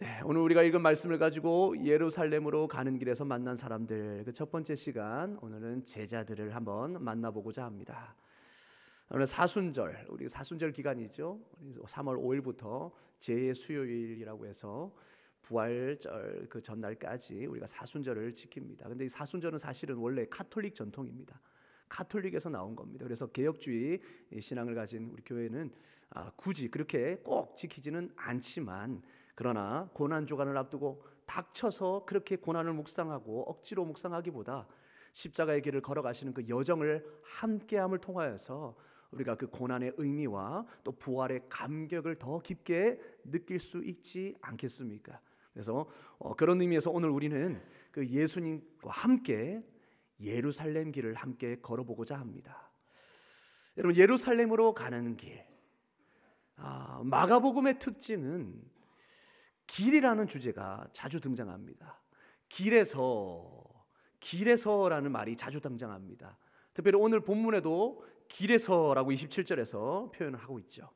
네, 오늘 우리가 읽은 말씀을 가지고 예루살렘으로 가는 길에서 만난 사람들, 그 첫 번째 시간, 오늘은 제자들을 한번 만나보고자 합니다. 오늘 사순절, 우리 사순절 기간이죠. 3월 5일부터 제 수요일이라고 해서 부활절 그 전날까지 우리가 사순절을 지킵니다. 근데 이 사순절은 사실은 원래 카톨릭 전통입니다. 카톨릭에서 나온 겁니다. 그래서 개혁주의 신앙을 가진 우리 교회는 굳이 그렇게 꼭 지키지는 않지만, 그러나 고난 주간을 앞두고 닥쳐서 그렇게 고난을 묵상하고 억지로 묵상하기보다 십자가의 길을 걸어가시는 그 여정을 함께함을 통하여서 우리가 그 고난의 의미와 또 부활의 감격을 더 깊게 느낄 수 있지 않겠습니까? 그래서 그런 의미에서 오늘 우리는 그 예수님과 함께 예루살렘 길을 함께 걸어보고자 합니다. 여러분, 예루살렘으로 가는 길, 마가복음의 특징은 길이라는 주제가 자주 등장합니다. 길에서라는 말이 자주 등장합니다. 특별히 오늘 본문에도 길에서라고 27절에서 표현을 하고 있죠.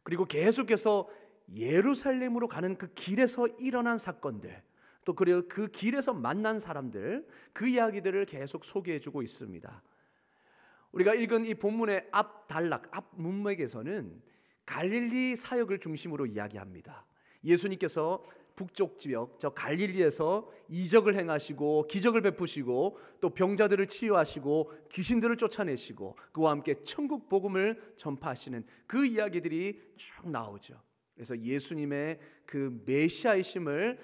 그리고 계속해서 예루살렘으로 가는 그 길에서 일어난 사건들, 또 그리고 그 길에서 만난 사람들, 그 이야기들을 계속 소개해주고 있습니다. 우리가 읽은 이 본문의 앞 문맥에서는 갈릴리 사역을 중심으로 이야기합니다. 예수님께서 북쪽 지역 저 갈릴리에서 이적을 행하시고 기적을 베푸시고 또 병자들을 치유하시고 귀신들을 쫓아내시고 그와 함께 천국 복음을 전파하시는 그 이야기들이 쭉 나오죠. 그래서 예수님의 그 메시아이심을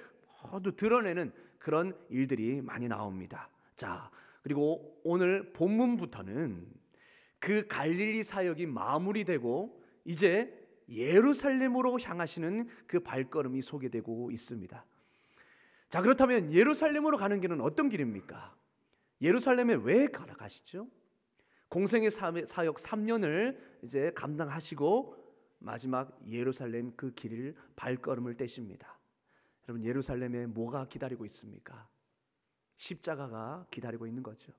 모두 드러내는 그런 일들이 많이 나옵니다. 자, 그리고 오늘 본문부터는 그 갈릴리 사역이 마무리되고 이제 예루살렘으로 향하시는 그 발걸음이 소개되고 있습니다. 자, 그렇다면 예루살렘으로 가는 길은 어떤 길입니까? 예루살렘에 왜 가시죠? 공생의 사역 3년을 이제 감당하시고 마지막 예루살렘 그 길을 발걸음을 떼십니다. 여러분, 예루살렘에 뭐가 기다리고 있습니까? 십자가가 기다리고 있는 거죠.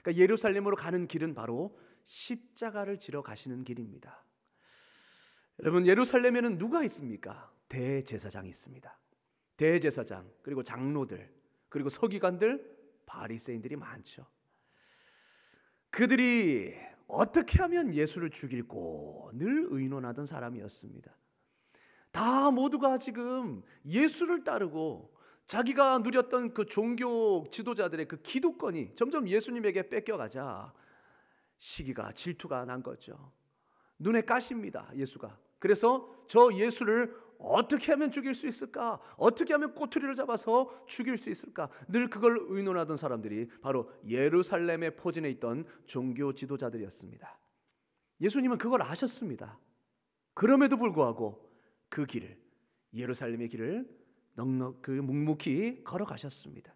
그러니까 예루살렘으로 가는 길은 바로 십자가를 지러 가시는 길입니다. 여러분, 예루살렘에는 누가 있습니까? 대제사장이 있습니다. 대제사장, 그리고 장로들, 그리고 서기관들, 바리새인들이 많죠. 그들이 어떻게 하면 예수를 죽일고 늘 의논하던 사람이었습니다. 다 모두가 지금 예수를 따르고 자기가 누렸던 그 종교 지도자들의 그 기득권이 점점 예수님에게 뺏겨가자 시기가 질투가 난 거죠. 눈에 까십니다, 예수가. 그래서 저 예수를 어떻게 하면 죽일 수 있을까? 어떻게 하면 꼬투리를 잡아서 죽일 수 있을까? 늘 그걸 의논하던 사람들이 바로 예루살렘에 포진해 있던 종교 지도자들이었습니다. 예수님은 그걸 아셨습니다. 그럼에도 불구하고 그 길을, 예루살렘의 길을 묵묵히 걸어가셨습니다.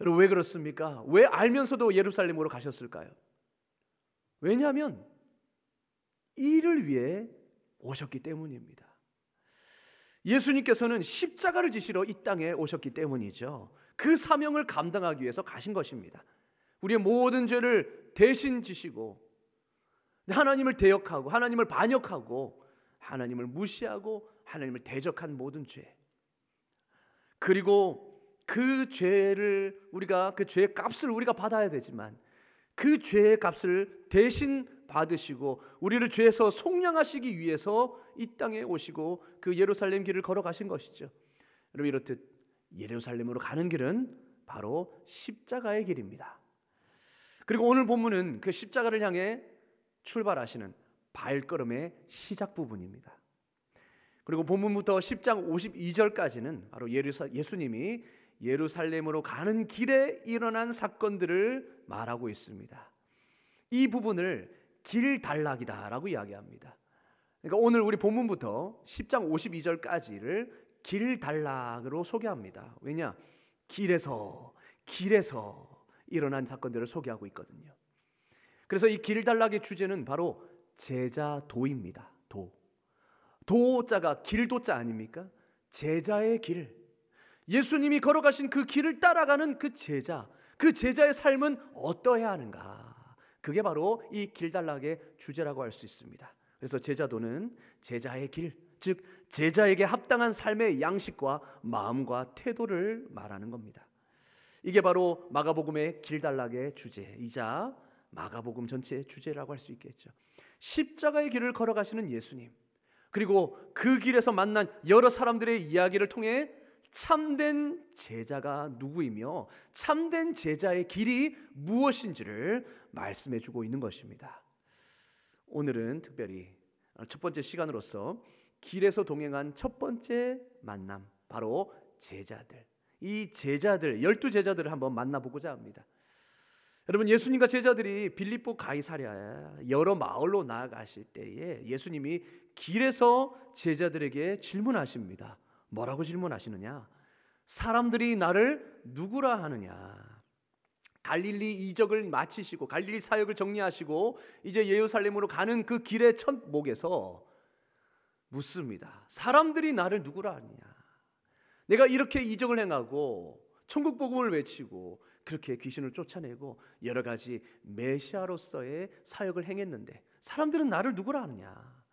여러분, 왜 그렇습니까? 왜 알면서도 예루살렘으로 가셨을까요? 왜냐하면 이를 위해 오셨기 때문입니다. 예수님께서는 십자가를 지시러 이 땅에 오셨기 때문이죠. 그 사명을 감당하기 위해서 가신 것입니다. 우리의 모든 죄를 대신 지시고 하나님을 대역하고 하나님을 반역하고 하나님을 무시하고 하나님을 대적한 모든 죄, 그리고 그 죄를 그 죄의 값을 우리가 받아야 되지만 그 죄의 값을 대신 받으시고 우리를 죄에서 속량하시기 위해서 이 땅에 오시고 그 예루살렘 길을 걸어가신 것이죠. 여러분, 이렇듯 예루살렘으로 가는 길은 바로 십자가의 길입니다. 그리고 오늘 본문은 그 십자가를 향해 출발하시는 발걸음의 시작 부분입니다. 그리고 본문부터 10장 52절까지는 바로 예수님이 예루살렘으로 가는 길에 일어난 사건들을 말하고 있습니다. 이 부분을 길단락이다라고 이야기합니다. 그러니까 오늘 우리 본문부터 10장 52절까지를 길단락으로 소개합니다. 왜냐? 길에서 일어난 사건들을 소개하고 있거든요. 그래서 이 길단락의 주제는 바로 제자도입니다. 도자가 길도자 아닙니까? 제자의 길, 예수님이 걸어가신 그 길을 따라가는 그 제자의 삶은 어떠해야 하는가? 그게 바로 이 길단락의 주제라고 할 수 있습니다. 그래서 제자도는 제자의 길, 즉 제자에게 합당한 삶의 양식과 마음과 태도를 말하는 겁니다. 이게 바로 마가복음의 길달락의 주제이자 마가복음 전체의 주제라고 할 수 있겠죠. 십자가의 길을 걸어가시는 예수님, 그리고 그 길에서 만난 여러 사람들의 이야기를 통해 참된 제자가 누구이며 참된 제자의 길이 무엇인지를 말씀해 주고 있는 것입니다. 오늘은 특별히 첫 번째 시간으로서 길에서 동행한 첫 번째 만남, 바로 제자들, 이 제자들, 12제자들을 한번 만나보고자 합니다. 여러분, 예수님과 제자들이 빌립보 가이사랴 여러 마을로 나아가실 때에 예수님이 길에서 제자들에게 질문하십니다. 뭐라고 질문하시느냐? 사람들이 나를 누구라 하느냐? 갈릴리 이적을 마치시고 갈릴리 사역을 정리하시고 이제 예루살렘으로 가는 그 길의 첫 목에서 묻습니다. 사람들이 나를 누구라 하느냐? 내가 이렇게 이적을 행하고 천국 복음을 외치고 그렇게 귀신을 쫓아내고 여러 가지 메시아로서의 사역을 행했는데 사람들은 나를 누구라 하느냐?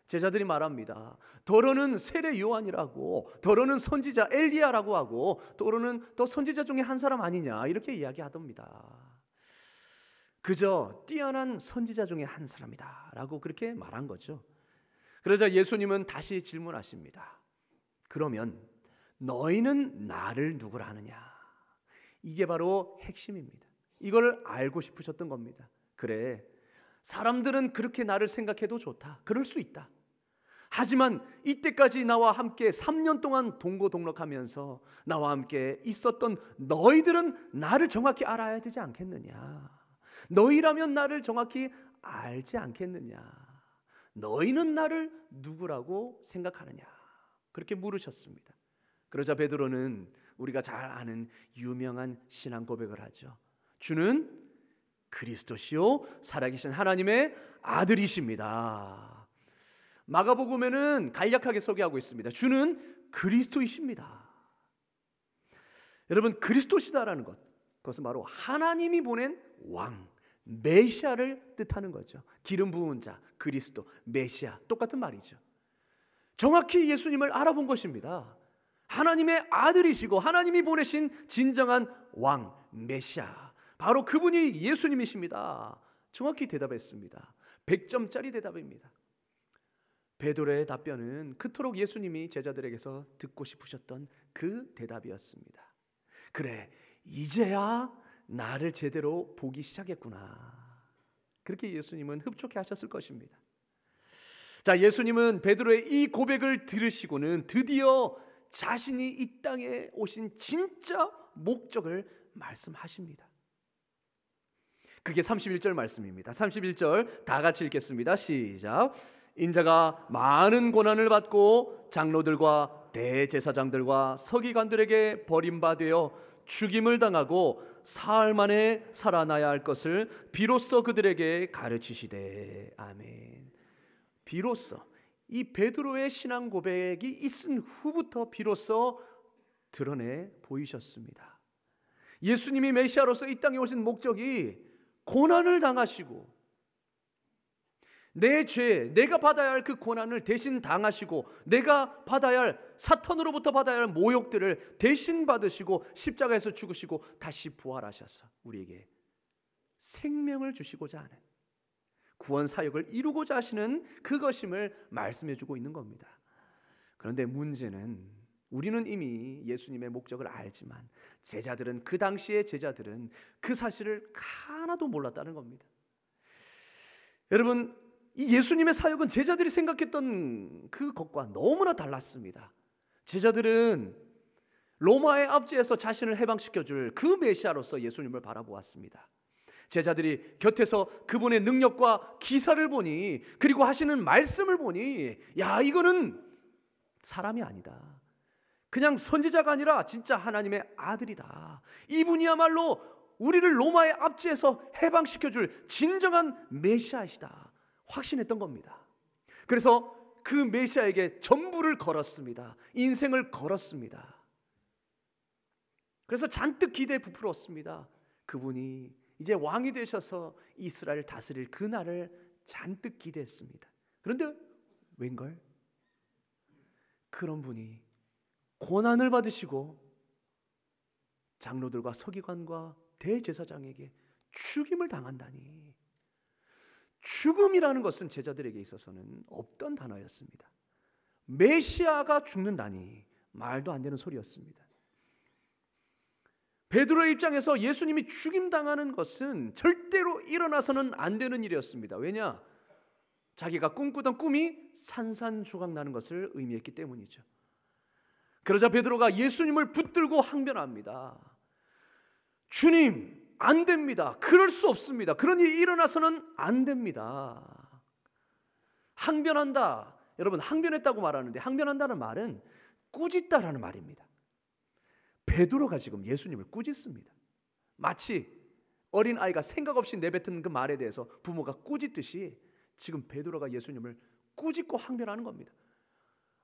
제자들이 말합니다. 더러는 세례 요한이라고, 더러는 선지자 엘리야라고 하고, 더러는 또 선지자 중에 한 사람 아니냐, 이렇게 이야기하답니다. 그저 뛰어난 선지자 중에 한 사람이다 라고 그렇게 말한 거죠. 그러자 예수님은 다시 질문하십니다. 그러면 너희는 나를 누구라 하느냐? 이게 바로 핵심입니다. 이걸 알고 싶으셨던 겁니다. 그래, 사람들은 그렇게 나를 생각해도 좋다, 그럴 수 있다. 하지만 이때까지 나와 함께 3년 동안 동고동락하면서 나와 함께 있었던 너희들은 나를 정확히 알아야 되지 않겠느냐? 너희라면 나를 정확히 알지 않겠느냐? 너희는 나를 누구라고 생각하느냐? 그렇게 물으셨습니다. 그러자 베드로는 우리가 잘 아는 유명한 신앙 고백을 하죠. 주는 그리스도시요 살아계신 하나님의 아들이십니다. 마가복음에는 간략하게 소개하고 있습니다. 주는 그리스도이십니다. 여러분, 그리스도시다라는 것, 그것은 바로 하나님이 보낸 왕, 메시아를 뜻하는 거죠. 기름 부은 자, 그리스도, 메시아, 똑같은 말이죠. 정확히 예수님을 알아본 것입니다. 하나님의 아들이시고 하나님이 보내신 진정한 왕, 메시아, 바로 그분이 예수님이십니다. 정확히 대답했습니다. 100점짜리 대답입니다. 베드로의 답변은 그토록 예수님이 제자들에게서 듣고 싶으셨던 그 대답이었습니다. 그래, 이제야 나를 제대로 보기 시작했구나. 그렇게 예수님은 흡족해 하셨을 것입니다. 자, 예수님은 베드로의 이 고백을 들으시고는 드디어 자신이 이 땅에 오신 진짜 목적을 말씀하십니다. 그게 31절 말씀입니다. 31절 다 같이 읽겠습니다. 시작. 인자가 많은 고난을 받고 장로들과 대제사장들과 서기관들에게 버림받아 죽임을 당하고 사흘 만에 살아나야 할 것을 비로소 그들에게 가르치시되. 아멘. 비로소, 이 베드로의 신앙 고백이 있은 후부터 비로소 드러내 보이셨습니다. 예수님이 메시아로서 이 땅에 오신 목적이 고난을 당하시고 내 죄, 내가 받아야 할 그 고난을 대신 당하시고 내가 받아야 할, 사탄으로부터 받아야 할 모욕들을 대신 받으시고 십자가에서 죽으시고 다시 부활하셔서 우리에게 생명을 주시고자 하는 구원 사역을 이루고자 하시는 그것임을 말씀해 주고 있는 겁니다. 그런데 문제는 우리는 이미 예수님의 목적을 알지만 제자들은, 그 당시의 제자들은 그 사실을 하나도 몰랐다는 겁니다. 여러분, 이 예수님의 사역은 제자들이 생각했던 그것과 너무나 달랐습니다. 제자들은 로마의 압제에서 자신을 해방시켜줄 그 메시아로서 예수님을 바라보았습니다. 제자들이 곁에서 그분의 능력과 기사를 보니, 그리고 하시는 말씀을 보니, 야, 이거는 사람이 아니다, 그냥 선지자가 아니라 진짜 하나님의 아들이다, 이분이야말로 우리를 로마의 압제에서 해방시켜줄 진정한 메시아이시다 확신했던 겁니다. 그래서 그 메시아에게 전부를 걸었습니다. 인생을 걸었습니다. 그래서 잔뜩 기대에 부풀었습니다. 그분이 이제 왕이 되셔서 이스라엘을 다스릴 그날을 잔뜩 기대했습니다. 그런데 웬걸? 그런 분이 고난을 받으시고 장로들과 서기관과 대제사장에게 죽임을 당한다니. 죽음이라는 것은 제자들에게 있어서는 없던 단어였습니다. 메시아가 죽는다니 말도 안 되는 소리였습니다. 베드로의 입장에서 예수님이 죽임당하는 것은 절대로 일어나서는 안 되는 일이었습니다. 왜냐? 자기가 꿈꾸던 꿈이 산산조각 나는 것을 의미했기 때문이죠. 그러자 베드로가 예수님을 붙들고 항변합니다. 주님, 안 됩니다. 그럴 수 없습니다. 그런 일이 일어나서는 안 됩니다. 항변한다. 여러분, 항변했다고 말하는데 항변한다는 말은 꾸짖다라는 말입니다. 베드로가 지금 예수님을 꾸짖습니다. 마치 어린아이가 생각 없이 내뱉은 그 말에 대해서 부모가 꾸짖듯이 지금 베드로가 예수님을 꾸짖고 항변하는 겁니다.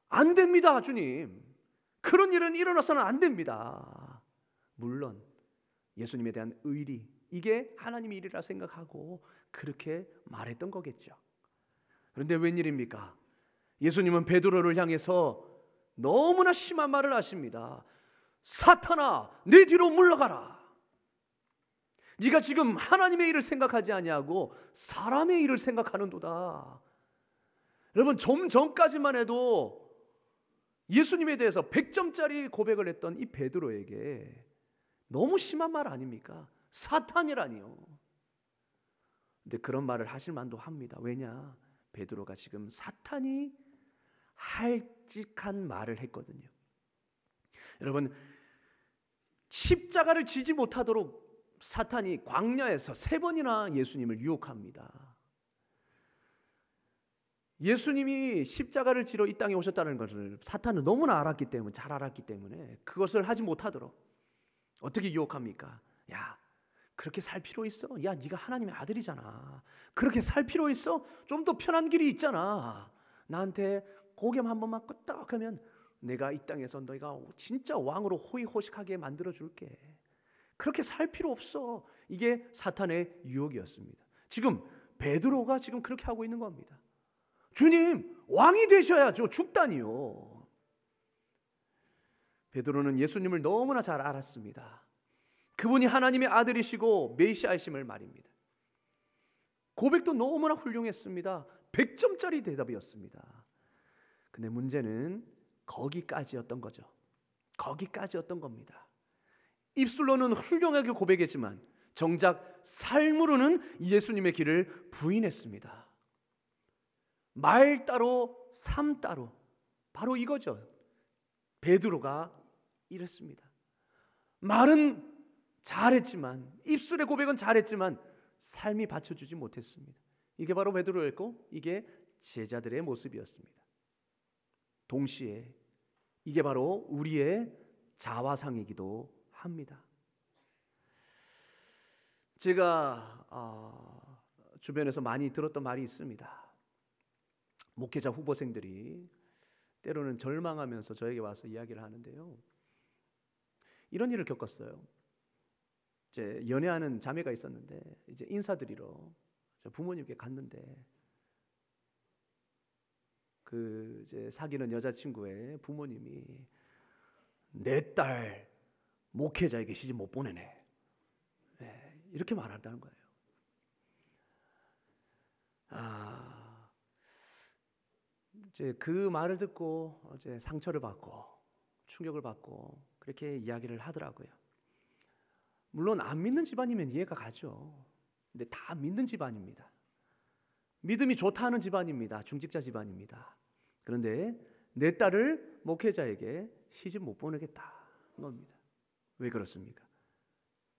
안 됩니다, 주님. 그런 일은 일어나서는 안 됩니다. 물론 예수님에 대한 의리, 이게 하나님의 일이라 생각하고 그렇게 말했던 거겠죠. 그런데 웬일입니까? 예수님은 베드로를 향해서 너무나 심한 말을 하십니다. 사탄아, 내 뒤로 물러가라. 네가 지금 하나님의 일을 생각하지 아니하고 사람의 일을 생각하는도다. 여러분, 좀 전까지만 해도 예수님에 대해서 100점짜리 고백을 했던 이 베드로에게 너무 심한 말 아닙니까? 사탄이라니요. 근데 그런 말을 하실 만도 합니다. 왜냐? 베드로가 지금 사탄이 할직한 말을 했거든요. 여러분, 십자가를 지지 못하도록 사탄이 광야에서 3번이나 예수님을 유혹합니다. 예수님이 십자가를 지러 이 땅에 오셨다는 것을 사탄은 너무나 알았기 때문에, 잘 알았기 때문에 그것을 하지 못하도록 어떻게 유혹합니까? 야, 그렇게 살 필요 있어? 야, 네가 하나님의 아들이잖아. 그렇게 살 필요 있어? 좀 더 편한 길이 있잖아. 나한테 고개만 한 번만 끄덕 하면 내가 이 땅에서 너희가 진짜 왕으로 호의호식하게 만들어줄게. 그렇게 살 필요 없어. 이게 사탄의 유혹이었습니다. 지금 베드로가 지금 그렇게 하고 있는 겁니다. 주님, 왕이 되셔야죠. 죽다니요. 베드로는 예수님을 너무나 잘 알았습니다. 그분이 하나님의 아들이시고 메시아이심을 말입니다. 고백도 너무나 훌륭했습니다. 100점짜리 대답이었습니다. 근데 문제는 거기까지였던 거죠. 거기까지였던 겁니다. 입술로는 훌륭하게 고백했지만 정작 삶으로는 예수님의 길을 부인했습니다. 말 따로 삶 따로, 바로 이거죠. 베드로가 이랬습니다. 말은 잘했지만, 입술의 고백은 잘했지만 삶이 받쳐주지 못했습니다. 이게 바로 베드로였고 이게 제자들의 모습이었습니다. 동시에 이게 바로 우리의 자화상이기도 합니다. 제가 주변에서 많이 들었던 말이 있습니다. 목회자 후보생들이 때로는 절망하면서 저에게 와서 이야기를 하는데요. 이런 일을 겪었어요. 이제 연애하는 자매가 있었는데 이제 인사드리러 부모님께 갔는데 그 이제 사귀는 여자친구의 부모님이 내 딸 목회자에게 시집 못 보내네. 네, 이렇게 말한다는 거예요. 이제 그 말을 듣고 이제 상처를 받고 충격을 받고 그렇게 이야기를 하더라고요. 물론 안 믿는 집안이면 이해가 가죠. 근데 다 믿는 집안입니다. 믿음이 좋다 하는 집안입니다. 중직자 집안입니다. 그런데 내 딸을 목회자에게 시집 못 보내겠다 겁니다. 왜 그렇습니까?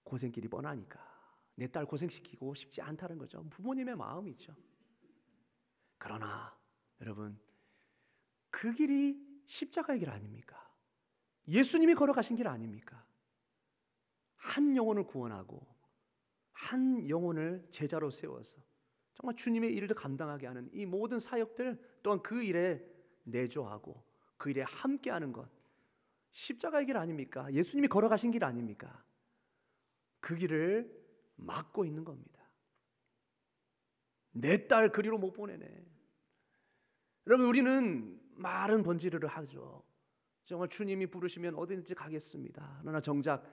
고생길이 뻔하니까. 내 딸 고생시키고 싶지 않다는 거죠. 부모님의 마음이죠. 그러나 여러분, 그 길이 십자가의 길 아닙니까? 예수님이 걸어가신 길 아닙니까? 한 영혼을 구원하고 한 영혼을 제자로 세워서 정말 주님의 일을 감당하게 하는 이 모든 사역들 또한 그 일에 내조하고 그 일에 함께하는 것, 십자가의 길 아닙니까? 예수님이 걸어가신 길 아닙니까? 그 길을 막고 있는 겁니다. 내 딸 그리로 못 보내네. 여러분, 우리는 말은 번지르르 하죠. 정말 주님이 부르시면 어디든지 가겠습니다. 그러나 정작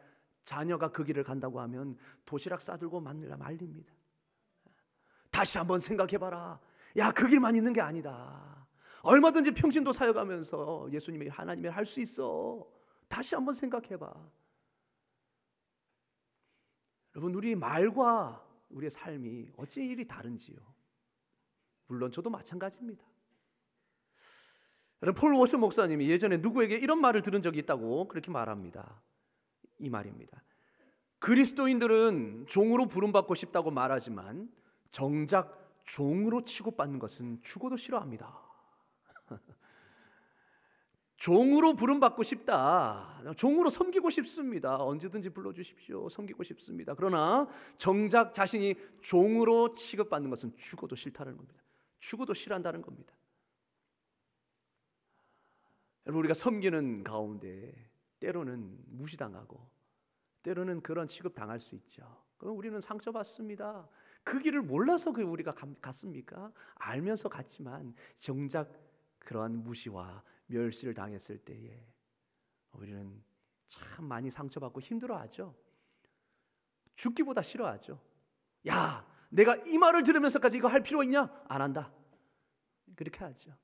자녀가 그 길을 간다고 하면 도시락 싸들고 말립니다. 다시 한번 생각해봐라. 야, 그 길만 있는 게 아니다. 얼마든지 평신도 사역하면서 예수님이 하나님이 할 수 있어. 다시 한번 생각해봐. 여러분, 우리 말과 우리의 삶이 어찌 일이 다른지요. 물론 저도 마찬가지입니다. 여러분, 폴 워셔 목사님이 예전에 누구에게 이런 말을 들은 적이 있다고 그렇게 말합니다. 이 말입니다. 그리스도인들은 종으로 부름받고 싶다고 말하지만 정작 종으로 취급받는 것은 죽어도 싫어합니다. 종으로 부름받고 싶다. 종으로 섬기고 싶습니다. 언제든지 불러주십시오. 섬기고 싶습니다. 그러나 정작 자신이 종으로 취급받는 것은 죽어도 싫다는 겁니다. 죽어도 싫어한다는 겁니다. 여러분, 우리가 섬기는 가운데 때로는 무시당하고 때로는 그런 취급당할 수 있죠. 그럼 우리는 상처받습니다. 그 길을 몰라서 우리가 갔습니까? 알면서 갔지만 정작 그러한 무시와 멸시를 당했을 때에 우리는 참 많이 상처받고 힘들어하죠. 죽기보다 싫어하죠. 야, 내가 이 말을 들으면서까지 이거 할 필요 있냐? 안 한다. 그렇게 하죠.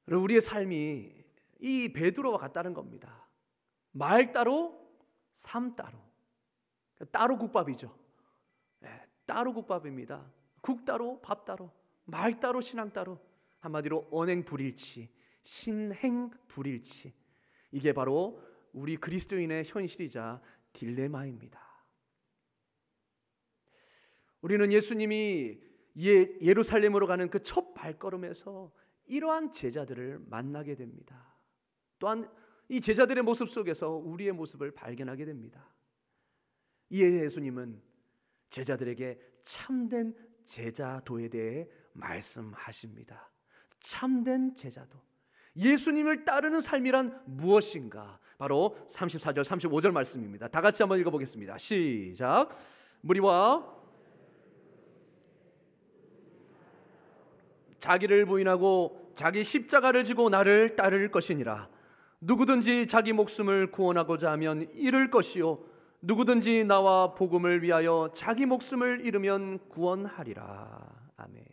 우리의 삶이 이 베드로와 같다는 겁니다. 말 따로, 삶 따로. 따로 국밥이죠. 네, 따로 국밥입니다. 국 따로, 밥 따로, 말 따로, 신앙 따로. 한마디로 언행 불일치, 신행 불일치. 이게 바로 우리 그리스도인의 현실이자 딜레마입니다. 우리는 예수님이 예루살렘으로 가는 그 첫 발걸음에서 이러한 제자들을 만나게 됩니다. 또한 이 제자들의 모습 속에서 우리의 모습을 발견하게 됩니다. 이에 예수님은 제자들에게 참된 제자도에 대해 말씀하십니다. 참된 제자도, 예수님을 따르는 삶이란 무엇인가? 바로 34절 35절 말씀입니다. 다 같이 한번 읽어보겠습니다. 시작. 무리와 자기를 부인하고 자기 십자가를 지고 나를 따를 것이니라. 누구든지 자기 목숨을 구원하고자 하면 잃을 것이요 누구든지 나와 복음을 위하여 자기 목숨을 잃으면 구원하리라. 아멘.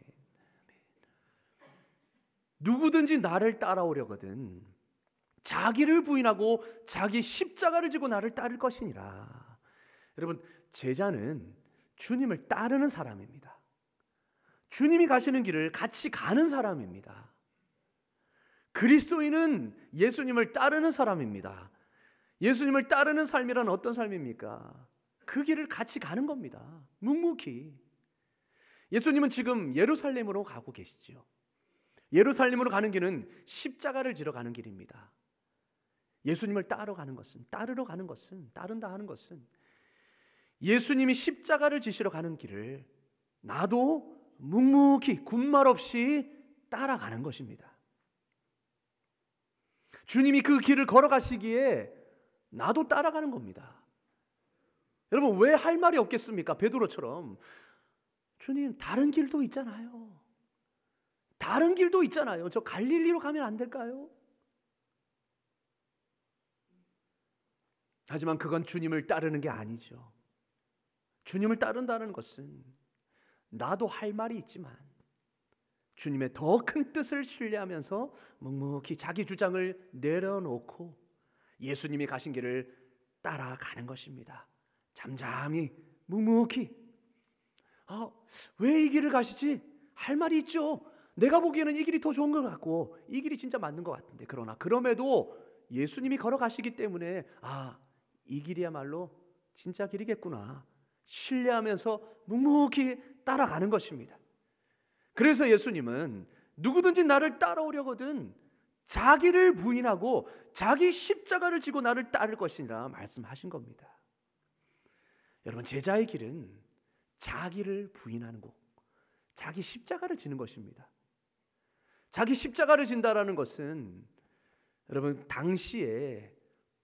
누구든지 나를 따라오려거든 자기를 부인하고 자기 십자가를 지고 나를 따를 것이니라. 여러분, 제자는 주님을 따르는 사람입니다. 주님이 가시는 길을 같이 가는 사람입니다. 그리스도인은 예수님을 따르는 사람입니다. 예수님을 따르는 삶이란 어떤 삶입니까? 그 길을 같이 가는 겁니다. 묵묵히. 예수님은 지금 예루살렘으로 가고 계시죠. 예루살렘으로 가는 길은 십자가를 지러 가는 길입니다. 예수님을 따르러 가는 것은 따른다 하는 것은 예수님이 십자가를 지시러 가는 길을 나도 묵묵히 군말 없이 따라가는 것입니다. 주님이 그 길을 걸어가시기에 나도 따라가는 겁니다. 여러분, 왜 할 말이 없겠습니까? 베드로처럼 주님, 다른 길도 있잖아요. 다른 길도 있잖아요. 저 갈릴리로 가면 안 될까요? 하지만 그건 주님을 따르는 게 아니죠. 주님을 따른다는 것은 나도 할 말이 있지만 주님의 더 큰 뜻을 신뢰하면서 묵묵히 자기 주장을 내려놓고 예수님이 가신 길을 따라가는 것입니다. 잠잠히 묵묵히. 왜 이 길을 가시지? 할 말이 있죠. 내가 보기에는 이 길이 더 좋은 것 같고 이 길이 진짜 맞는 것 같은데, 그러나 그럼에도 예수님이 걸어가시기 때문에 이 길이야말로 진짜 길이겠구나 신뢰하면서 묵묵히 따라가는 것입니다. 그래서 예수님은 누구든지 나를 따라오려거든 자기를 부인하고 자기 십자가를 지고 나를 따를 것이니라 말씀하신 겁니다. 여러분, 제자의 길은 자기를 부인하는 것, 자기 십자가를 지는 것입니다. 자기 십자가를 진다라는 것은 여러분, 당시에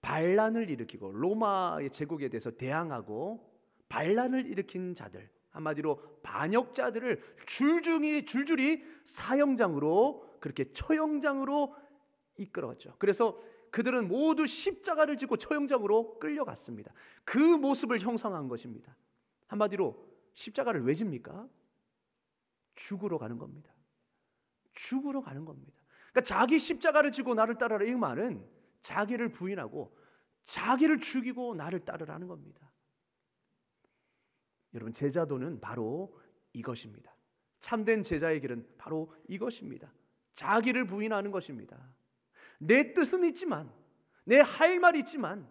반란을 일으키고 로마의 제국에 대해서 대항하고 반란을 일으킨 자들, 한마디로 반역자들을 줄줄이 사형장으로 그렇게 처형장으로 이끌어갔죠. 그래서 그들은 모두 십자가를 지고 처형장으로 끌려갔습니다. 그 모습을 형상한 것입니다. 한마디로 십자가를 왜 집니까? 죽으러 가는 겁니다. 죽으러 가는 겁니다. 그러니까 자기 십자가를 지고 나를 따르라, 이 말은 자기를 부인하고 자기를 죽이고 나를 따르라는 겁니다. 여러분, 제자도는 바로 이것입니다. 참된 제자의 길은 바로 이것입니다. 자기를 부인하는 것입니다. 내 뜻은 있지만, 내 할 말이 있지만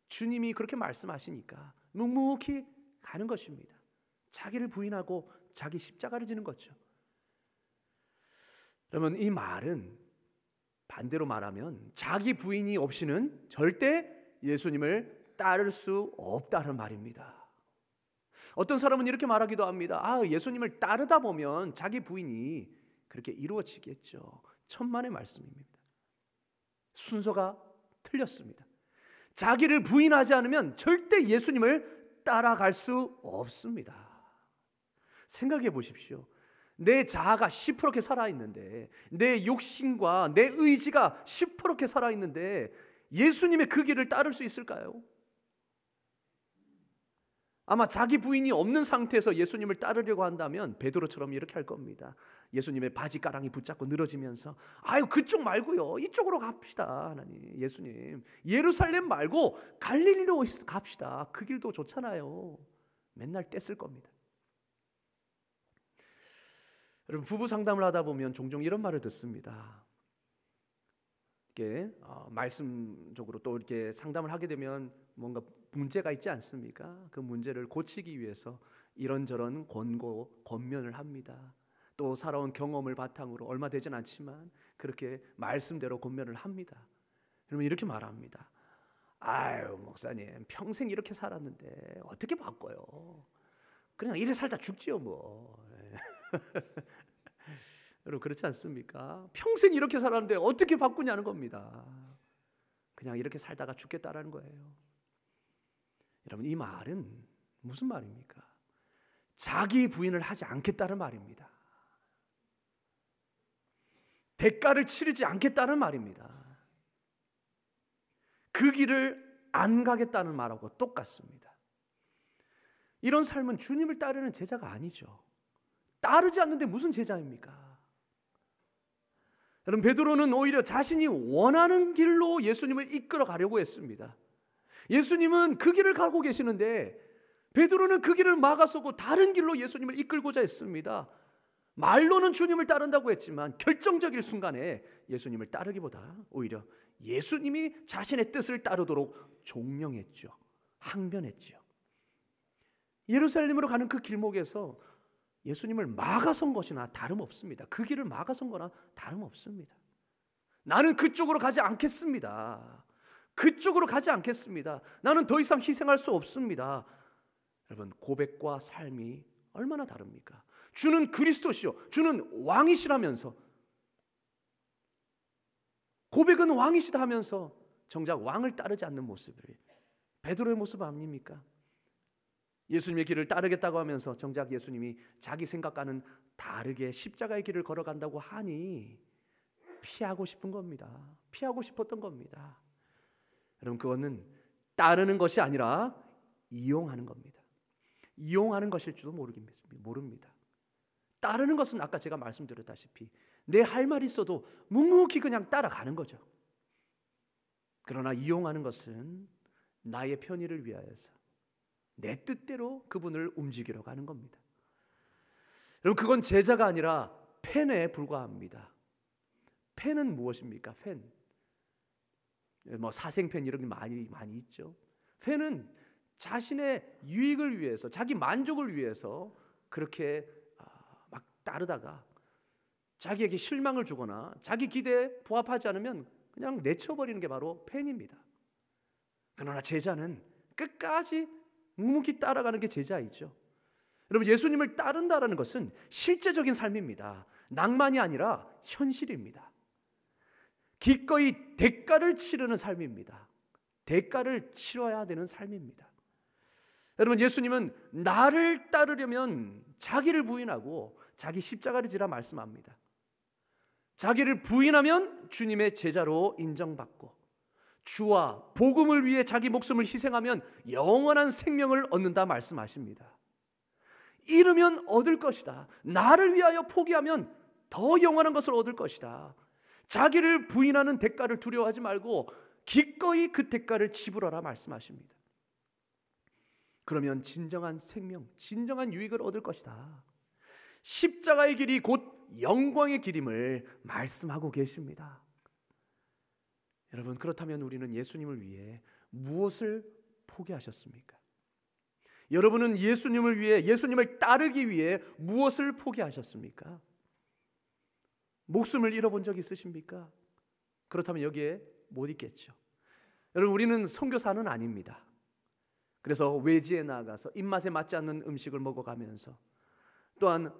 주님이 그렇게 말씀하시니까 묵묵히 가는 것입니다. 자기를 부인하고 자기 십자가를 지는 거죠. 그러면 이 말은 반대로 말하면 자기 부인이 없이는 절대 예수님을 따를 수 없다는 말입니다. 어떤 사람은 이렇게 말하기도 합니다. 예수님을 따르다 보면 자기 부인이 그렇게 이루어지겠죠. 천만의 말씀입니다. 순서가 틀렸습니다. 자기를 부인하지 않으면 절대 예수님을 따라갈 수 없습니다. 생각해 보십시오. 내 자아가 시퍼렇게 살아있는데, 내 욕심과 내 의지가 시퍼렇게 살아있는데 예수님의 그 길을 따를 수 있을까요? 아마 자기 부인이 없는 상태에서 예수님을 따르려고 한다면 베드로처럼 이렇게 할 겁니다. 예수님의 바지가랑이 붙잡고 늘어지면서 그쪽 말고요, 이쪽으로 갑시다. 하나님, 예수님, 예루살렘 말고 갈릴리로 갑시다. 그 길도 좋잖아요. 맨날 떼쓸 겁니다. 여러분, 부부 상담을 하다 보면 종종 이런 말을 듣습니다. 이렇게 말씀적으로 또 이렇게 상담을 하게 되면 뭔가 문제가 있지 않습니까? 그 문제를 고치기 위해서 이런저런 권면을 합니다. 또 살아온 경험을 바탕으로 얼마 되진 않지만 그렇게 말씀대로 권면을 합니다. 그러면 이렇게 말합니다. 목사님, 평생 이렇게 살았는데 어떻게 바꿔요? 그냥 이래 살다 죽지요 뭐. 여러분, 그렇지 않습니까? 평생 이렇게 살았는데 어떻게 바꾸냐는 겁니다. 그냥 이렇게 살다가 죽겠다라는 거예요. 여러분, 이 말은 무슨 말입니까? 자기 부인을 하지 않겠다는 말입니다. 대가를 치르지 않겠다는 말입니다. 그 길을 안 가겠다는 말하고 똑같습니다. 이런 삶은 주님을 따르는 제자가 아니죠. 따르지 않는데 무슨 제자입니까? 여러분, 베드로는 오히려 자신이 원하는 길로 예수님을 이끌어 가려고 했습니다. 예수님은 그 길을 가고 계시는데 베드로는 그 길을 막아서고 다른 길로 예수님을 이끌고자 했습니다. 말로는 주님을 따른다고 했지만 결정적인 순간에 예수님을 따르기보다 오히려 예수님이 자신의 뜻을 따르도록 종명했죠. 항변했죠. 예루살렘으로 가는 그 길목에서 예수님을 막아선 것이나 다름없습니다. 그 길을 막아선 거나 다름없습니다. 나는 그쪽으로 가지 않겠습니다. 그쪽으로 가지 않겠습니다. 나는 더 이상 희생할 수 없습니다. 여러분, 고백과 삶이 얼마나 다릅니까? 주는 그리스도시요, 주는 왕이시라면서, 고백은 왕이시다 하면서 정작 왕을 따르지 않는 모습을, 베드로의 모습 아닙니까? 예수님의 길을 따르겠다고 하면서 정작 예수님이 자기 생각과는 다르게 십자가의 길을 걸어간다고 하니 피하고 싶은 겁니다. 피하고 싶었던 겁니다. 여러분, 그거는 따르는 것이 아니라 이용하는 겁니다. 이용하는 것일지도 모릅니다. 따르는 것은 아까 제가 말씀드렸다시피 내 할 말이 있어도 묵묵히 그냥 따라가는 거죠. 그러나 이용하는 것은 나의 편의를 위하여서 내 뜻대로 그분을 움직이러 가는 겁니다. 여러분, 그건 제자가 아니라 팬에 불과합니다. 팬은 무엇입니까? 팬. 사생팬 이런 게 많이 있죠. 팬은 자신의 유익을 위해서, 자기 만족을 위해서 그렇게 막 따르다가 자기에게 실망을 주거나 자기 기대에 부합하지 않으면 그냥 내쳐버리는 게 바로 팬입니다. 그러나 제자는 끝까지 묵묵히 따라가는 게 제자이죠. 여러분, 예수님을 따른다라는 것은 실제적인 삶입니다. 낭만이 아니라 현실입니다. 기꺼이 대가를 치르는 삶입니다. 대가를 치러야 되는 삶입니다. 여러분, 예수님은 나를 따르려면 자기를 부인하고 자기 십자가를 지라 말씀합니다. 자기를 부인하면 주님의 제자로 인정받고, 주와 복음을 위해 자기 목숨을 희생하면 영원한 생명을 얻는다 말씀하십니다. 잃으면 얻을 것이다. 나를 위하여 포기하면 더 영원한 것을 얻을 것이다. 자기를 부인하는 대가를 두려워하지 말고 기꺼이 그 대가를 지불하라 말씀하십니다. 그러면 진정한 생명, 진정한 유익을 얻을 것이다. 십자가의 길이 곧 영광의 길임을 말씀하고 계십니다. 여러분, 그렇다면 우리는 예수님을 위해 무엇을 포기하셨습니까? 여러분은 예수님을 위해, 예수님을 따르기 위해 무엇을 포기하셨습니까? 목숨을 잃어본 적 있으십니까? 그렇다면 여기에 못 있겠죠. 여러분, 우리는 선교사는 아닙니다. 그래서 외지에 나가서 입맛에 맞지 않는 음식을 먹어가면서, 또한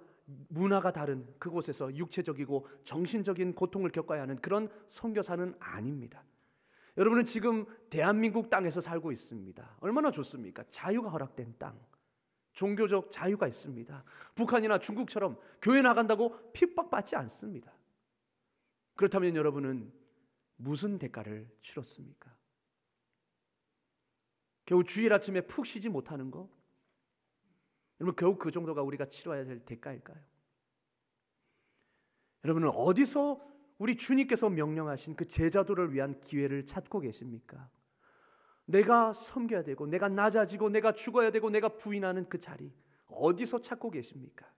문화가 다른 그곳에서 육체적이고 정신적인 고통을 겪어야 하는 그런 선교사는 아닙니다. 여러분은 지금 대한민국 땅에서 살고 있습니다. 얼마나 좋습니까? 자유가 허락된 땅, 종교적 자유가 있습니다. 북한이나 중국처럼 교회 나간다고 핍박받지 않습니다. 그렇다면 여러분은 무슨 대가를 치렀습니까? 겨우 주일 아침에 푹 쉬지 못하는 거? 여러분, 겨우 그 정도가 우리가 치러야 될 대가일까요? 여러분은 어디서 우리 주님께서 명령하신 그 제자도를 위한 기회를 찾고 계십니까? 내가 섬겨야 되고, 내가 낮아지고, 내가 죽어야 되고, 내가 부인하는 그 자리, 어디서 찾고 계십니까?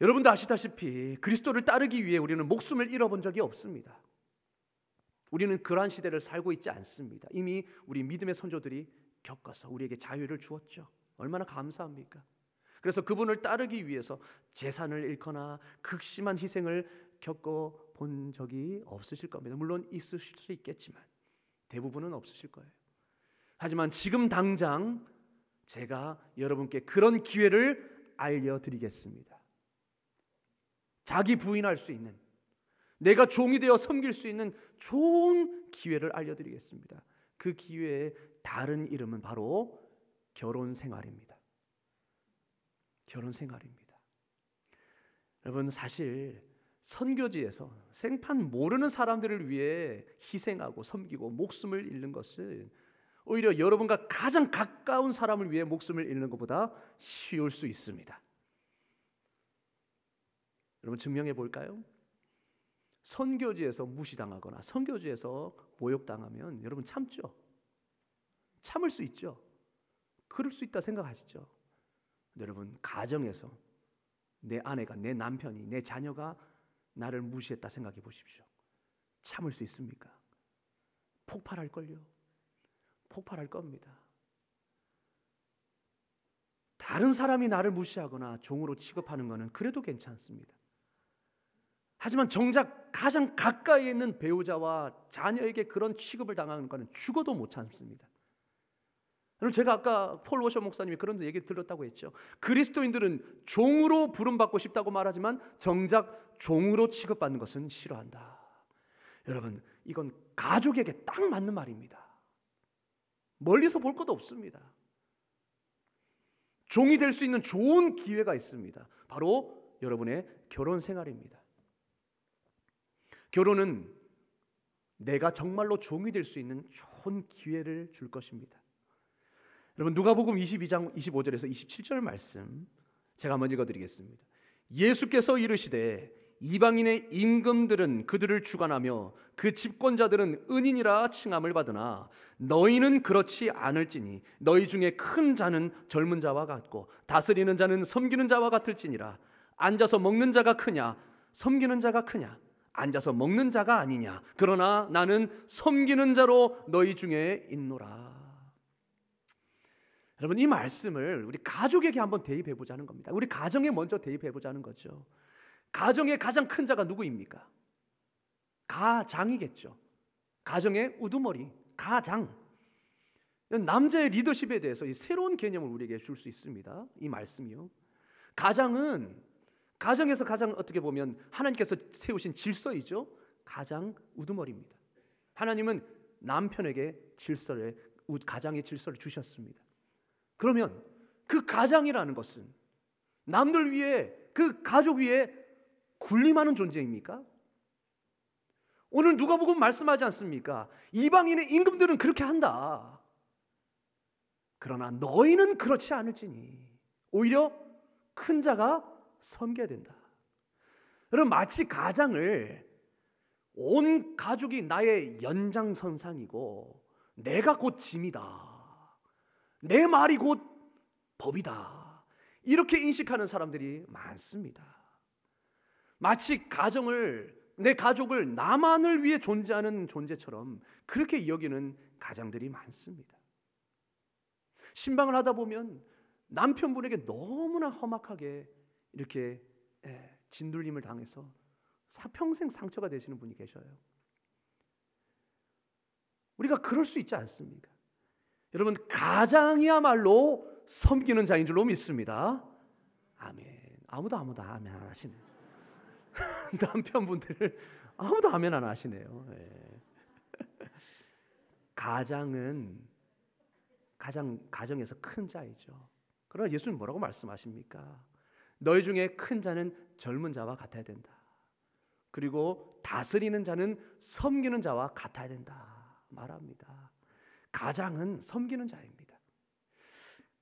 여러분도 아시다시피 그리스도를 따르기 위해 우리는 목숨을 잃어본 적이 없습니다. 우리는 그러한 시대를 살고 있지 않습니다. 이미 우리 믿음의 선조들이 겪어서 우리에게 자유를 주었죠. 얼마나 감사합니까? 그래서 그분을 따르기 위해서 재산을 잃거나 극심한 희생을 겪어 본 적이 없으실 겁니다. 물론 있으실 수 있겠지만 대부분은 없으실 거예요. 하지만 지금 당장 제가 여러분께 그런 기회를 알려드리겠습니다. 자기 부인할 수 있는, 내가 종이 되어 섬길 수 있는 좋은 기회를 알려드리겠습니다. 그 기회의 다른 이름은 바로 결혼 생활입니다. 결혼 생활입니다. 여러분, 사실 선교지에서 생판 모르는 사람들을 위해 희생하고 섬기고 목숨을 잃는 것은 오히려 여러분과 가장 가까운 사람을 위해 목숨을 잃는 것보다 쉬울 수 있습니다. 여러분, 증명해 볼까요? 선교지에서 무시당하거나 선교지에서 모욕당하면 여러분 참죠. 참을 수 있죠. 그럴 수 있다 생각하시죠. 여러분, 가정에서 내 아내가, 내 남편이, 내 자녀가 나를 무시했다 생각해 보십시오. 참을 수 있습니까? 폭발할걸요. 폭발할 겁니다. 다른 사람이 나를 무시하거나 종으로 취급하는 것은 그래도 괜찮습니다. 하지만 정작 가장 가까이 있는 배우자와 자녀에게 그런 취급을 당하는 것은 죽어도 못 참습니다. 여러분, 제가 아까 폴 워셔 목사님이 그런 얘기 들었다고 했죠. 그리스도인들은 종으로 부름받고 싶다고 말하지만 정작 종으로 취급받는 것은 싫어한다. 여러분, 이건 가족에게 딱 맞는 말입니다. 멀리서 볼 것도 없습니다. 종이 될 수 있는 좋은 기회가 있습니다. 바로 여러분의 결혼 생활입니다. 결혼은 내가 정말로 종이 될 수 있는 좋은 기회를 줄 것입니다. 여러분, 누가복음 22장 25절에서 27절 말씀 제가 한번 읽어드리겠습니다. 예수께서 이르시되 이방인의 임금들은 그들을 주관하며 그 집권자들은 은인이라 칭함을 받으나 너희는 그렇지 않을지니 너희 중에 큰 자는 젊은 자와 같고 다스리는 자는 섬기는 자와 같을지니라. 앉아서 먹는 자가 크냐 섬기는 자가 크냐? 앉아서 먹는 자가 아니냐? 그러나 나는 섬기는 자로 너희 중에 있노라. 여러분, 이 말씀을 우리 가족에게 한번 대입해 보자는 겁니다. 우리 가정에 먼저 대입해 보자는 거죠. 가정의 가장 큰 자가 누구입니까? 가장이겠죠. 가정의 우두머리, 가장. 남자의 리더십에 대해서 이 새로운 개념을 우리에게 줄 수 있습니다. 이 말씀이요. 가장은 가정에서 가장 어떻게 보면 하나님께서 세우신 질서이죠. 가장 우두머리입니다. 하나님은 남편에게 질서를, 가장의 질서를 주셨습니다. 그러면 그 가장이라는 것은 남들 위해, 그 가족 위에 군림하는 존재입니까? 오늘 누가복음 말씀하지 않습니까? 이방인의 임금들은 그렇게 한다. 그러나 너희는 그렇지 않을지니 오히려 큰 자가 섬겨야 된다. 여러분, 마치 가장을 온 가족이 나의 연장선상이고 내가 곧 짐이다, 내 말이 곧 법이다, 이렇게 인식하는 사람들이 많습니다. 마치 내 가족을 나만을 위해 존재하는 존재처럼 그렇게 여기는 가장들이 많습니다. 신방을 하다 보면 남편분에게 너무나 험악하게 이렇게 진돌림을 당해서 평생 상처가 되시는 분이 계셔요. 우리가 그럴 수 있지 않습니까? 여러분, 가장이야말로 섬기는 자인 줄로 믿습니다. 아멘. 아무도 아멘 안 하시네요. 남편분들 아무도 아멘 안 하시네요. 가정에서 큰 자이죠. 그러나 예수님 뭐라고 말씀하십니까? 너희 중에 큰 자는 젊은 자와 같아야 된다. 그리고 다스리는 자는 섬기는 자와 같아야 된다 말합니다. 가장은 섬기는 자입니다.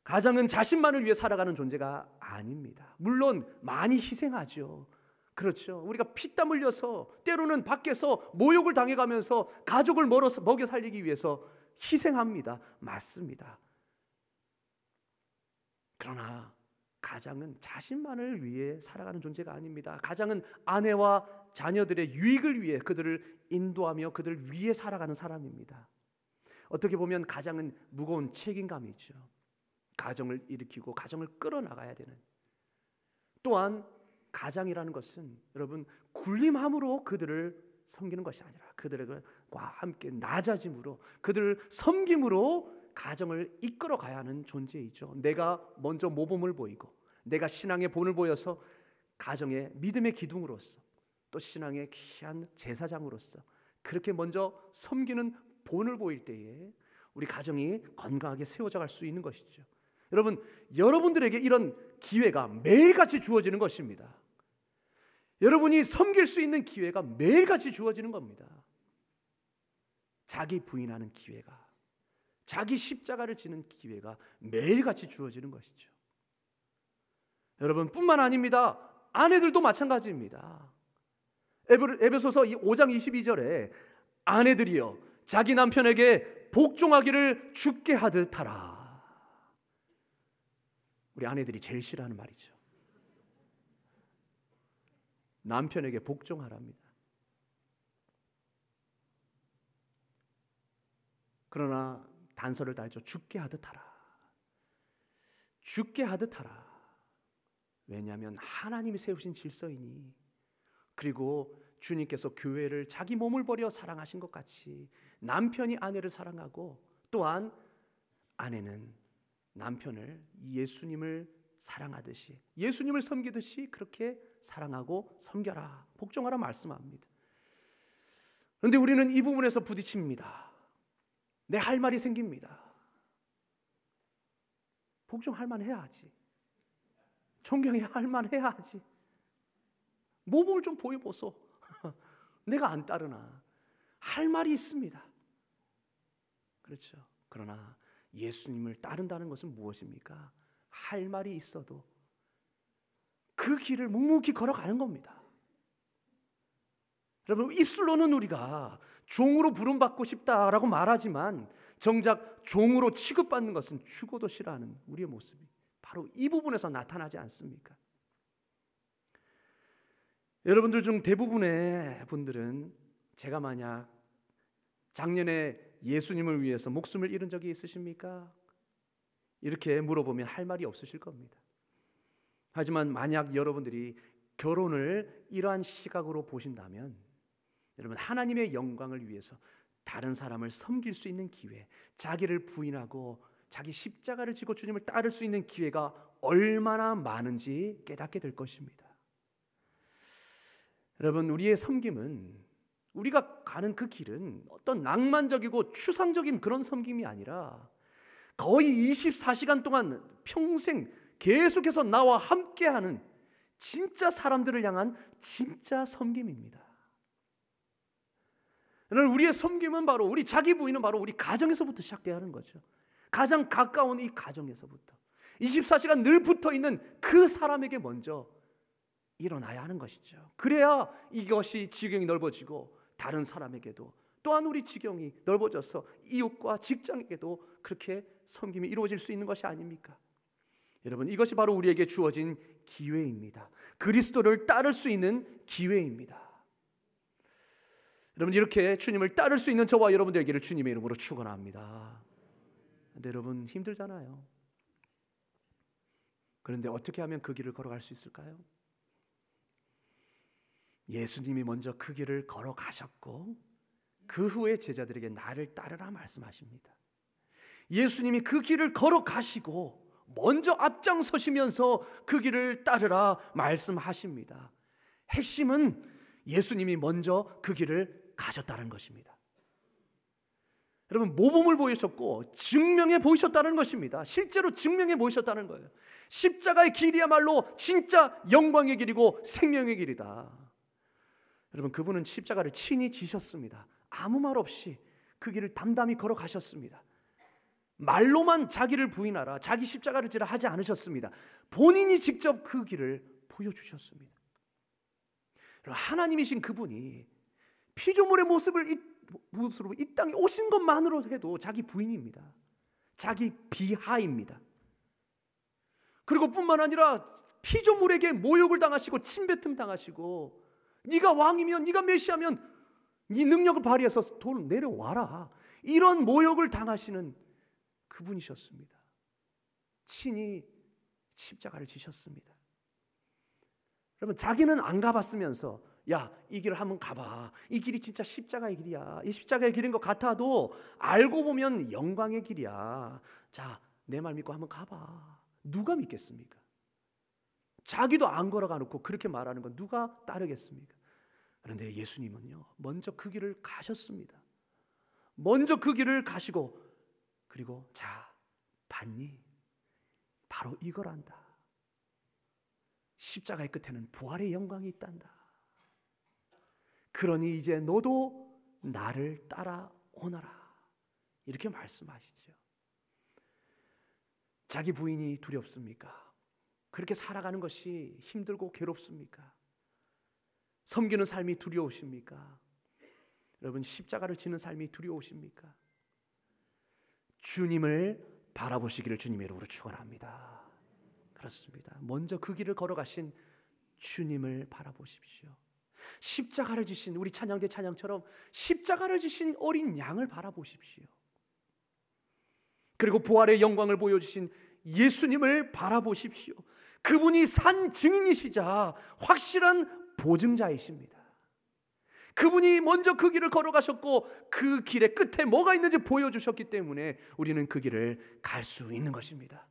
가장은 자신만을 위해 살아가는 존재가 아닙니다. 물론 많이 희생하죠. 그렇죠. 우리가 피땀 흘려서 때로는 밖에서 모욕을 당해가면서 가족을 먹여 살리기 위해서 희생합니다. 맞습니다. 그러나 가장은 자신만을 위해 살아가는 존재가 아닙니다. 가장은 아내와 자녀들의 유익을 위해 그들을 인도하며 그들을 위해 살아가는 사람입니다. 어떻게 보면 가장은 무거운 책임감이죠. 가정을 일으키고 가정을 끌어나가야 되는. 또한 가장이라는 것은 여러분 군림함으로 그들을 섬기는 것이 아니라 그들과 함께 낮아짐으로 그들을 섬김으로 가정을 이끌어 가야 하는 존재이죠. 내가 먼저 모범을 보이고 내가 신앙의 본을 보여서 가정의 믿음의 기둥으로서 또 신앙의 귀한 제사장으로서 그렇게 먼저 섬기는 본을 보일 때에 우리 가정이 건강하게 세워져 갈 수 있는 것이죠. 여러분, 여러분들에게 이런 기회가 매일같이 주어지는 것입니다. 여러분이 섬길 수 있는 기회가 매일같이 주어지는 겁니다. 자기 부인하는 기회가, 자기 십자가를 지는 기회가 매일같이 주어지는 것이죠. 여러분 뿐만 아닙니다. 아내들도 마찬가지입니다. 에베소서 5장 22절에 아내들이여 자기 남편에게 복종하기를 주께 하듯 하라. 우리 아내들이 제일 싫어하는 말이죠. 남편에게 복종하랍니다. 그러나 단서를 달죠. 주께 하듯 하라. 주께 하듯 하라. 왜냐하면 하나님이 세우신 질서이니, 그리고 주님께서 교회를 자기 몸을 버려 사랑하신 것 같이 남편이 아내를 사랑하고 또한 아내는 남편을 예수님을 사랑하듯이 예수님을 섬기듯이 그렇게 사랑하고 섬겨라, 복종하라 말씀합니다. 그런데 우리는 이 부분에서 부딪힙니다. 내 할 말이 생깁니다. 복종할 만 해야지. 존경해야 할 만 해야지. 모범을 좀 보여보소. 내가 안 따르나. 할 말이 있습니다. 그렇죠. 그러나 예수님을 따른다는 것은 무엇입니까? 할 말이 있어도 그 길을 묵묵히 걸어가는 겁니다. 여러분, 입술로는 우리가 종으로 부름받고 싶다라고 말하지만 정작 종으로 취급받는 것은 죽어도 싫어하는 우리의 모습이 바로 이 부분에서 나타나지 않습니까? 여러분들 중 대부분의 분들은 제가 만약 작년에 예수님을 위해서 목숨을 잃은 적이 있으십니까? 이렇게 물어보면 할 말이 없으실 겁니다. 하지만 만약 여러분들이 결혼을 이러한 시각으로 보신다면 여러분, 하나님의 영광을 위해서 다른 사람을 섬길 수 있는 기회, 자기를 부인하고 자기 십자가를 지고 주님을 따를 수 있는 기회가 얼마나 많은지 깨닫게 될 것입니다. 여러분, 우리의 섬김은, 우리가 가는 그 길은 어떤 낭만적이고 추상적인 그런 섬김이 아니라 거의 24시간 동안 평생 계속해서 나와 함께하는 진짜 사람들을 향한 진짜 섬김입니다. 여러분, 우리의 섬김은 바로, 우리 자기 부인은 바로 우리 가정에서부터 시작돼야 하는 거죠. 가장 가까운 이 가정에서부터 24시간 늘 붙어있는 그 사람에게 먼저 일어나야 하는 것이죠. 그래야 이것이 지경이 넓어지고 다른 사람에게도, 또한 우리 지경이 넓어져서 이웃과 직장에게도 그렇게 섬김이 이루어질 수 있는 것이 아닙니까? 여러분, 이것이 바로 우리에게 주어진 기회입니다. 그리스도를 따를 수 있는 기회입니다. 여러분, 이렇게 주님을 따를 수 있는 저와 여러분 되기를 주님의 이름으로 축원합니다. 근데 여러분, 힘들잖아요. 그런데 어떻게 하면 그 길을 걸어갈 수 있을까요? 예수님이 먼저 그 길을 걸어가셨고 그 후에 제자들에게 나를 따르라 말씀하십니다. 예수님이 그 길을 걸어가시고 먼저 앞장서시면서 그 길을 따르라 말씀하십니다. 핵심은 예수님이 먼저 그 길을 가셨다는 것입니다. 여러분, 모범을 보이셨고 증명해 보이셨다는 것입니다. 실제로 증명해 보이셨다는 거예요. 십자가의 길이야말로 진짜 영광의 길이고 생명의 길이다. 여러분, 그분은 십자가를 친히 지셨습니다. 아무 말 없이 그 길을 담담히 걸어가셨습니다. 말로만 자기를 부인하라, 자기 십자가를 지라 하지 않으셨습니다. 본인이 직접 그 길을 보여주셨습니다. 하나님이신 그분이 피조물의 모습으로 이 땅에 오신 것만으로 해도 자기 부인입니다. 자기 비하입니다. 그리고 뿐만 아니라 피조물에게 모욕을 당하시고 침뱉음 당하시고, 네가 왕이면, 네가 메시아면 네 능력을 발휘해서 돌 내려와라, 이런 모욕을 당하시는 그분이셨습니다. 친히 십자가를 지셨습니다. 여러분, 자기는 안 가봤으면서 야, 이 길을 한번 가봐, 이 길이 진짜 십자가의 길이야, 이 십자가의 길인 것 같아도 알고 보면 영광의 길이야, 자, 내 말 믿고 한번 가봐. 누가 믿겠습니까? 자기도 안 걸어가 놓고 그렇게 말하는 건 누가 따르겠습니까? 그런데 예수님은요, 먼저 그 길을 가셨습니다. 먼저 그 길을 가시고, 그리고 자, 봤니? 바로 이거란다. 십자가의 끝에는 부활의 영광이 있단다. 그러니 이제 너도 나를 따라오너라, 이렇게 말씀하시죠. 자기 부인이 두렵습니까? 그렇게 살아가는 것이 힘들고 괴롭습니까? 섬기는 삶이 두려우십니까? 여러분, 십자가를 지는 삶이 두려우십니까? 주님을 바라보시기를 주님의 이름으로 축원합니다. 그렇습니다. 먼저 그 길을 걸어가신 주님을 바라보십시오. 십자가를 지신, 우리 찬양대 찬양처럼 십자가를 지신 어린 양을 바라보십시오. 그리고 부활의 영광을 보여주신 예수님을 바라보십시오. 그분이 산 증인이시자 확실한 보증자이십니다. 그분이 먼저 그 길을 걸어가셨고 그 길의 끝에 뭐가 있는지 보여주셨기 때문에 우리는 그 길을 갈 수 있는 것입니다.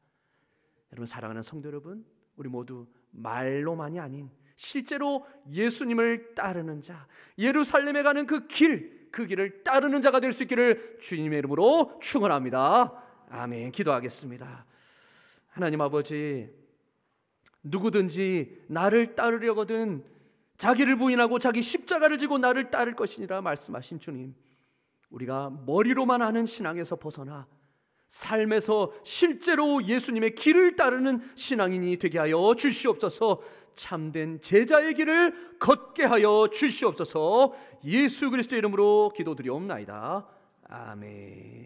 여러분, 사랑하는 성도 여러분, 우리 모두 말로만이 아닌 실제로 예수님을 따르는 자, 예루살렘에 가는 그 길을 따르는 자가 될 수 있기를 주님의 이름으로 축원합니다. 아멘. 기도하겠습니다. 하나님 아버지, 누구든지 나를 따르려거든 자기를 부인하고 자기 십자가를 지고 나를 따를 것이니라 말씀하신 주님, 우리가 머리로만 아는 신앙에서 벗어나 삶에서 실제로 예수님의 길을 따르는 신앙인이 되게 하여 주시옵소서. 참된 제자의 길을 걷게 하여 주시옵소서. 예수 그리스도의 이름으로 기도드리옵나이다. 아멘.